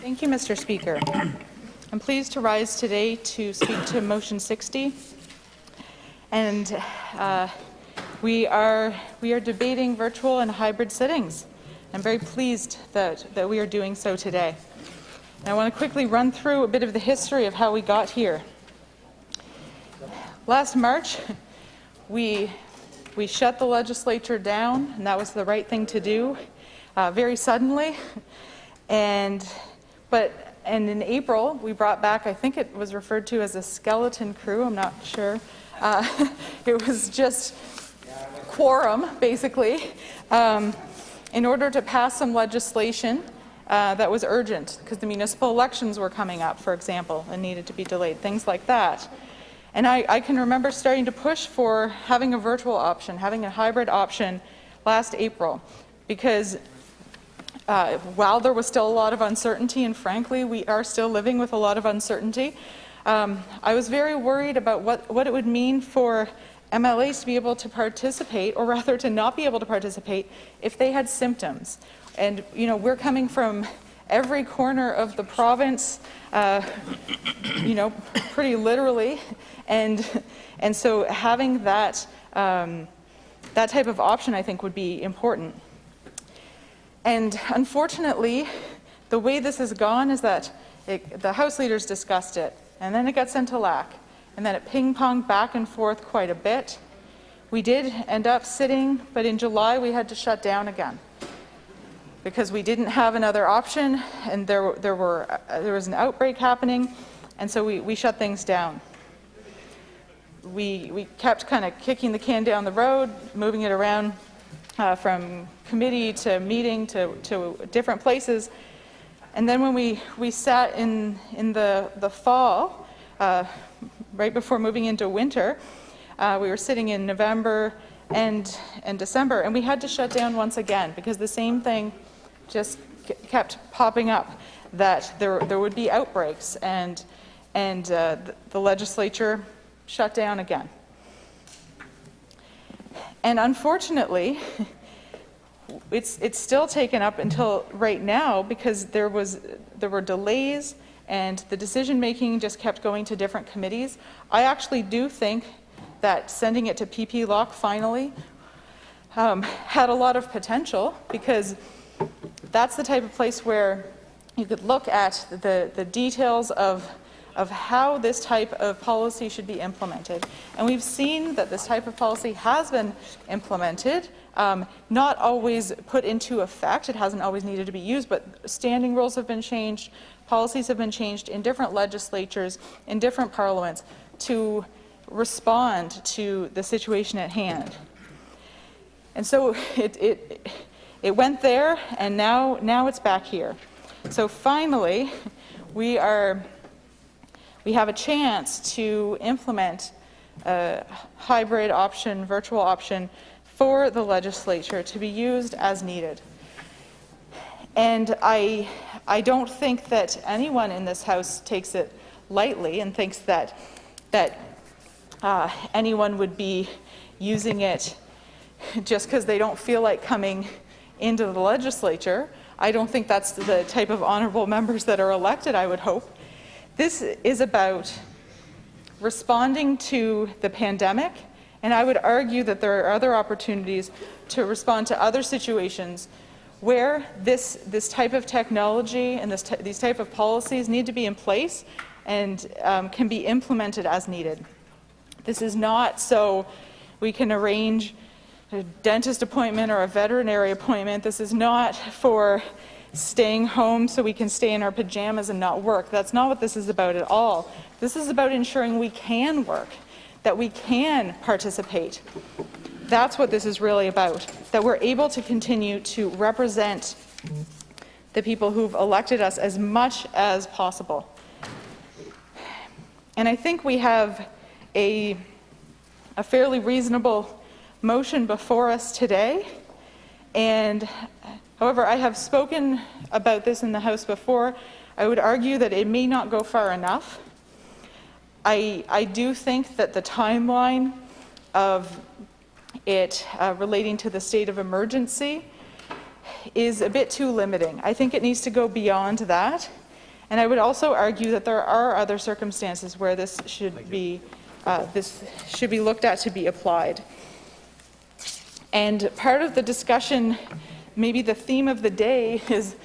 Thank you, Mr. Speaker. I'm pleased to rise today to speak to Motion 60. And we are debating virtual and hybrid sittings. I'm very pleased that we are doing so today. And I want to quickly run through a bit of the history of how we got here. Last March, we shut the legislature down, and that was the right thing to do, very suddenly. And in April, we brought back, I think it was referred to as a skeleton crew, I'm not sure. It was just quorum, basically, in order to pass some legislation that was urgent, because the municipal elections were coming up, for example, and needed to be delayed, things like that. And I can remember starting to push for having a virtual option, having a hybrid option last April, because while there was still a lot of uncertainty, and frankly, we are still living with a lot of uncertainty, I was very worried about what it would mean for MLAs to be able to participate, or rather to not be able to participate, if they had symptoms. And, you know, we're coming from every corner of the province, you know, pretty literally, and so having that type of option, I think, would be important. And unfortunately, the way this has gone is that the House leaders discussed it, and then it got sent to LAC, and then it ping-ponged back and forth quite a bit. We did end up sitting, but in July we had to shut down again because we didn't have another option, and there was an outbreak happening, and so we shut things down. We kept kind of kicking the can down the road, moving it around from committee to meeting to different places. And then when we sat in the fall, right before moving into winter, we were sitting in November and December, and we had to shut down once again because the same thing just kept popping up, that there would be outbreaks, and the legislature shut down again. And unfortunately, it's still taken up until right now because there were delays and the decision making just kept going to different committees. I actually do think that sending it to PP Lock finally had a lot of potential, because that's the type of place where you could look at the details of how this type of policy should be implemented. And we've seen that this type of policy has been implemented, not always put into effect. It hasn't always needed to be used, but standing rules have been changed, policies have been changed in different legislatures, in different parliaments, to respond to the situation at hand. And so it went there, and now it's back here. So finally, we have a chance to implement a hybrid option, virtual option, for the legislature to be used as needed. And I don't think that anyone in this House takes it lightly and thinks that anyone would be using it just because they don't feel like coming into the legislature. I don't think that's the type of honourable members that are elected, I would hope. This is about responding to the pandemic, and I would argue that there are other opportunities to respond to other situations where this type of technology and these type of policies need to be in place and can be implemented as needed. This is not so we can arrange a dentist appointment or a veterinary appointment. This is not for staying home so we can stay in our pajamas and not work. That's not what this is about at all. This is about ensuring we can work, that we can participate. That's what this is really about, that we're able to continue to represent the people who've elected us as much as possible. And I think we have a fairly reasonable motion before us today. And however, I have spoken about this in the House before. I would argue that it may not go far enough. I do think that the timeline of it relating to the state of emergency is a bit too limiting. I think it needs to go beyond that. And I would also argue that there are other circumstances where this should be looked at to be applied. And part of the discussion, maybe the theme of the day, is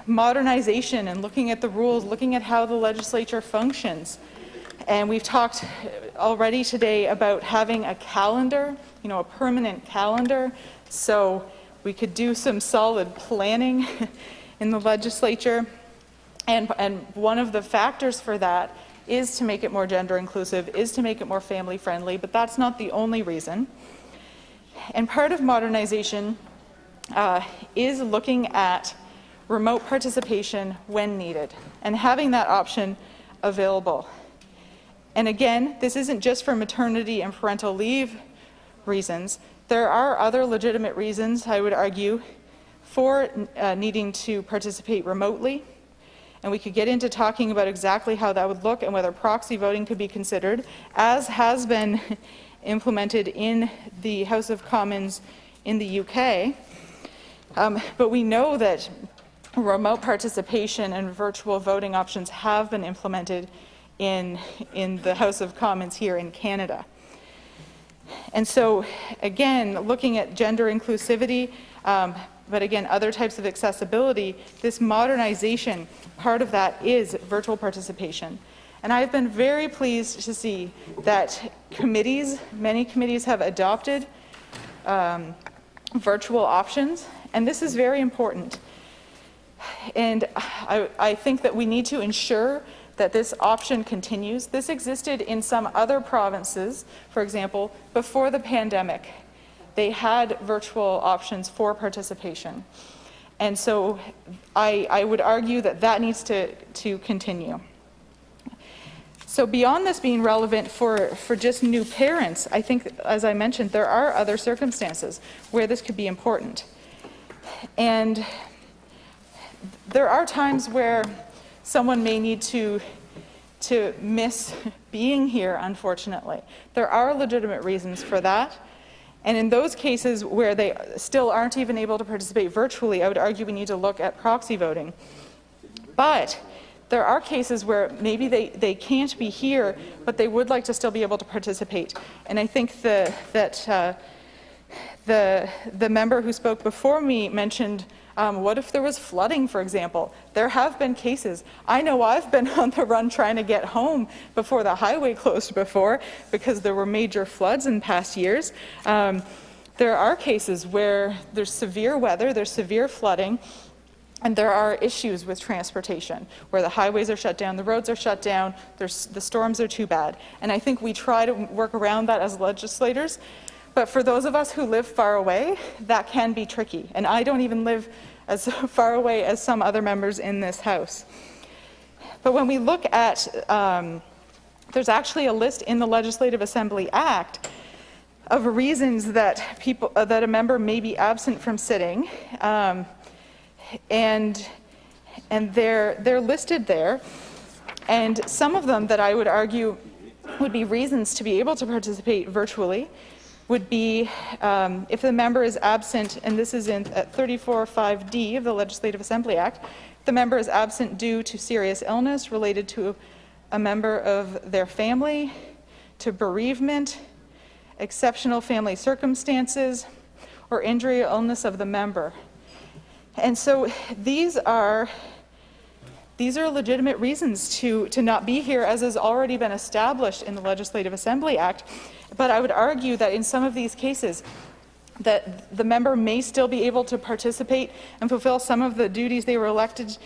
modernization and looking at the rules, looking at how the legislature functions. And we've talked already today about having a calendar, a permanent calendar, so we could do some solid planning in the legislature. And one of the factors for that is to make it more gender inclusive, is to make it more family friendly, but that's not the only reason. And part of modernization is looking at remote participation when needed and having that option available. And again, this isn't just for maternity and parental leave reasons. There are other legitimate reasons, I would argue, for needing to participate remotely. And we could get into talking about exactly how that would look and whether proxy voting could be considered, as has been implemented in the House of Commons in the UK. But we know that remote participation and virtual voting options have been implemented in the House of Commons here in Canada. And so, again, looking at gender inclusivity, but again, other types of accessibility, this modernization, part of that is virtual participation. And I've been very pleased to see that many committees have adopted virtual options, and this is very important. And I think that we need to ensure that this option continues. This existed in some other provinces, for example, before the pandemic. They had virtual options for participation. And so I would argue that that needs to continue. So beyond this being relevant for just new parents, I think, as I mentioned, there are other circumstances where this could be important. And there are times where someone may need to miss being here, unfortunately. There are legitimate reasons for that. And in those cases where they still aren't even able to participate virtually, I would argue we need to look at proxy voting. But there are cases where maybe they can't be here, but they would like to still be able to participate. And I think that the member who spoke before me mentioned, what if there was flooding, for example? There have been cases. I know I've been on the run trying to get home before the highway closed before because there were major floods in past years. There are cases where there's severe weather, there's severe flooding, and there are issues with transportation where the highways are shut down, the roads are shut down, the storms are too bad. And I think we try to work around that as legislators. But for those of us who live far away, that can be tricky. And I don't even live as far away as some other members in this House. But when we look at, there's actually a list in the Legislative Assembly Act of reasons that a member may be absent from sitting, and they're listed there. And some of them that I would argue would be reasons to be able to participate virtually would be if the member is absent, and this is in 34.5D of the Legislative Assembly Act, the member is absent due to serious illness related to a member of their family, to bereavement, exceptional family circumstances, or injury or illness of the member. And so these are legitimate reasons to not be here, as has already been established in the Legislative Assembly Act. But I would argue that in some of these cases, that the member may still be able to participate and fulfill some of the duties they were elected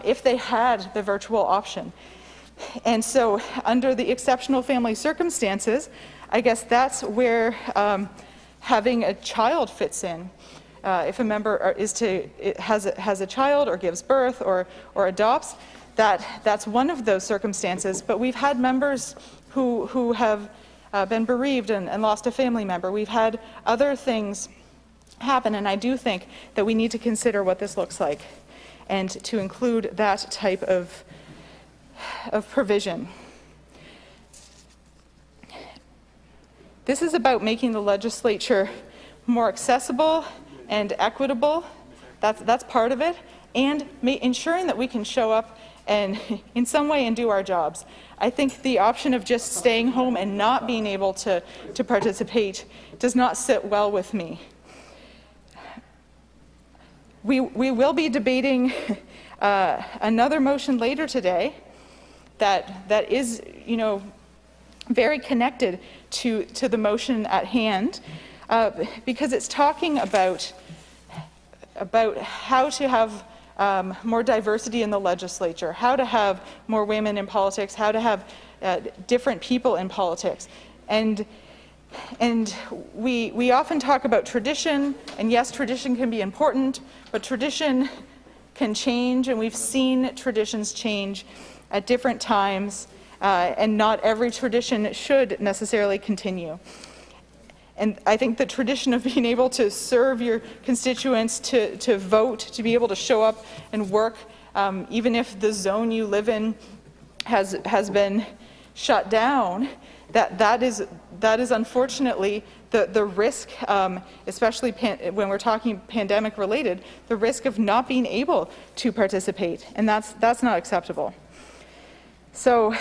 if they had the virtual option. And so under the exceptional family circumstances, I guess that's where having a child fits in. If a member has a child or gives birth or adopts, that's one of those circumstances. But we've had members who have been bereaved and lost a family member. We've had other things happen, and I do think that we need to consider what this looks like and to include that type of provision. This is about making the legislature more accessible and equitable. That's part of it. and ensuring that we can show up and in some way and do our jobs. I think the option of just staying home and not being able to participate does not sit well with me. We will be debating another motion later today that is, very connected to the motion at hand, because it's talking about how to have more diversity in the legislature, how to have more women in politics, how to have different people in politics. And we often talk about tradition, and yes, tradition can be important, but tradition can change, and we've seen traditions change at different times, and not every tradition should necessarily continue. And I think the tradition of being able to serve your constituents, to vote, to be able to show up and work, even if the zone you live in has been shut down, that is unfortunately the risk, especially when we're talking pandemic related, the risk of not being able to participate, and that's not acceptable. So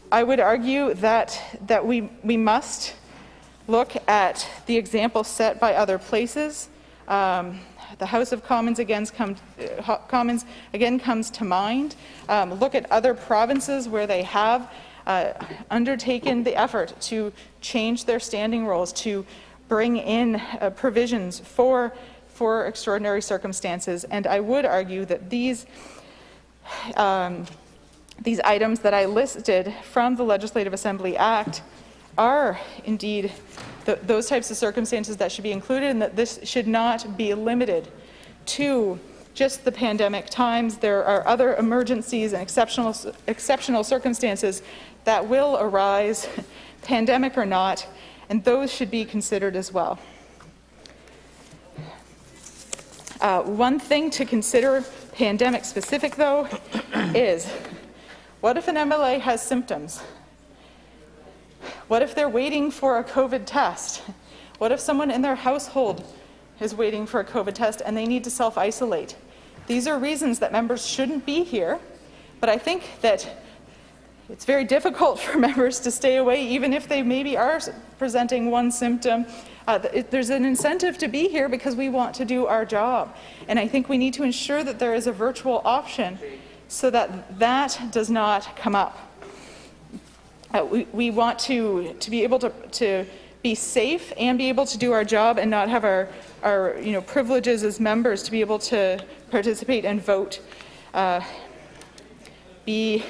I would argue that we must look at the example set by other places. The House of Commons again comes to mind. Look at other provinces where they have undertaken the effort to change their standing rules, to bring in provisions for extraordinary circumstances. And I would argue that these items that I listed from the Legislative Assembly Act are indeed those types of circumstances that should be included, and that this should not be limited to just the pandemic times. There are other emergencies and exceptional circumstances that will arise, pandemic or not, and those should be considered as well. One thing to consider pandemic specific though is, what if an MLA has symptoms? What if they're waiting for a COVID test? What if someone in their household is waiting for a COVID test and they need to self-isolate? These are reasons that members shouldn't be here, but I think that it's very difficult for members to stay away even if they maybe are presenting one symptom. There's an incentive to be here because we want to do our job, and I think we need to ensure that there is a virtual option so that that does not come up. We want to be able to be safe and be able to do our job and not have our privileges as members to be able to participate and vote be,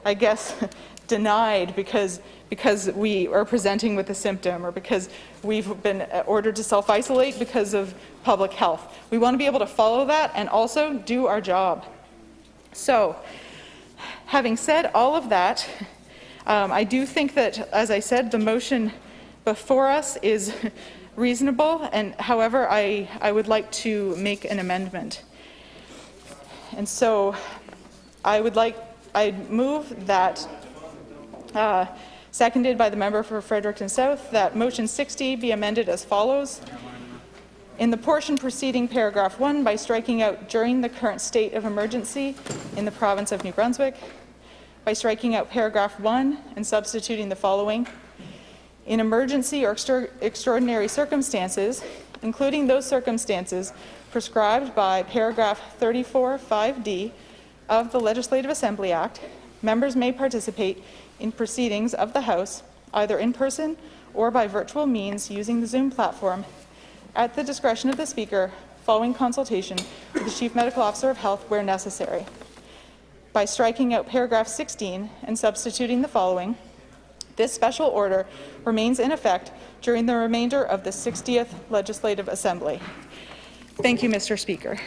I guess, denied because we are presenting with a symptom or because we've been ordered to self-isolate because of public health. We want to be able to follow that and also do our job. So, having said all of that, I do think that, as I said, the motion before us is reasonable, and however, I would like to make an amendment. And so I'd move that, seconded by the member for Fredericton South, that motion 60 be amended as follows. In the portion preceding paragraph 1, by striking out "during the current state of emergency in the province of New Brunswick," by striking out paragraph 1 and substituting the following: in emergency or extraordinary circumstances, including those circumstances prescribed by paragraph 34(5)(d) of the Legislative Assembly Act, members may participate in proceedings of the House, either in person or by virtual means using the Zoom platform, at the discretion of the Speaker, following consultation with the Chief Medical Officer of Health where necessary. By striking out paragraph 16 and substituting the following: this special order remains in effect during the remainder of the 60th Legislative Assembly. Thank you, Mr. Speaker.